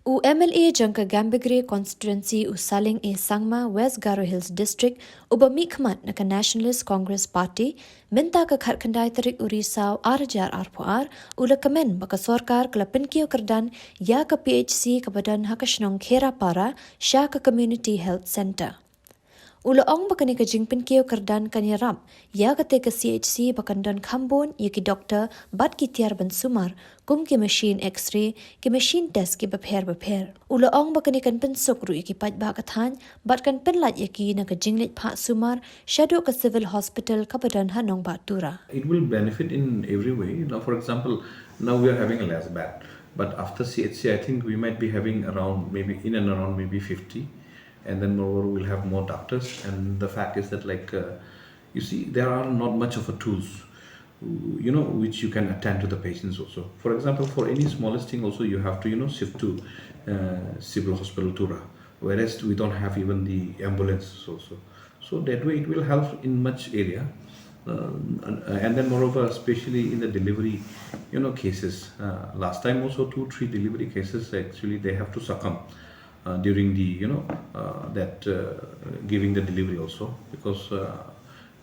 U MLA jangka Gambagre constituency u Saleng e Sangma West Garo Hills district uba Kmen naka Nationalist Congress Party minta ka kharkandai tarik urisau arjar arpoar ula Kmen baka sorkar kelapin Kiew Kyrdan ya ka PHC ka badan hakashnong Kherapara sha ka Community Health Center. Ula ong bakani ka jingpin Kiew Kyrdan kanyarap ya kate ka CHC bakandon khambon ya ki doktor bat ki tiar ban sumar kum ki machine x-ray ki machine test ki bapher ula ong bakani kan pen sokru ki paj ba ka than bat kan pen lat ya ki na ka jinglet pha sumar shadow ka civil hospital ka badan hanong ba tura. It will benefit in every way. Now, for example, now we are having a less bad, but after CHC I think we might be having around maybe in and around maybe 50. And then moreover we'll have more doctors, and the fact is that you see, there are not much of a tools which you can attend to the patients also. For example, for any smallest thing also you have to shift to civil hospital Tura, whereas we don't have even the ambulance also. So that way it will help in much area. And then moreover, especially in the delivery cases, last time also 2-3 delivery cases actually they have to succumb during the giving the delivery also, because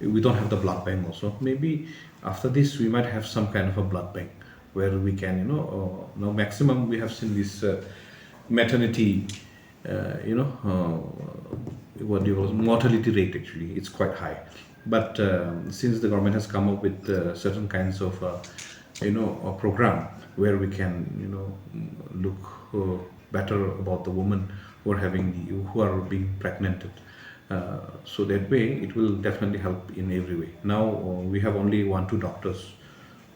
we don't have the blood bank also. Maybe after this we might have some kind of a blood bank where we can now maximum we have seen this maternity what do you call it, mortality rate, actually it's quite high, but since the government has come up with certain kinds of a program where we can look better about the women who are being pregnant, so that way it will definitely help in every way. Now we have only 1-2 doctors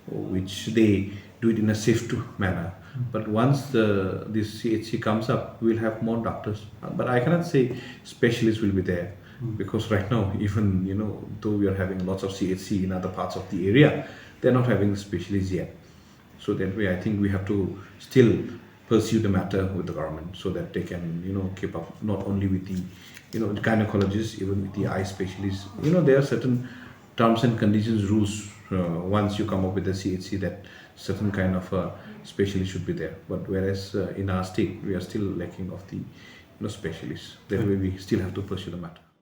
which they do it in a safe manner, but once this CHC comes up we'll have more doctors, but I cannot say specialists will be there, because right now even though we are having lots of CHC in other parts of the area, they're not having specialists yet. So that way I think we have to still pursue the matter with the government so that they can keep up not only with the gynecologists, even with the eye specialists. There are certain terms and conditions, rules, once you come up with the CHC, that certain kind of specialist should be there, but whereas in our state we are still lacking of the specialists. That way we still have to pursue the matter.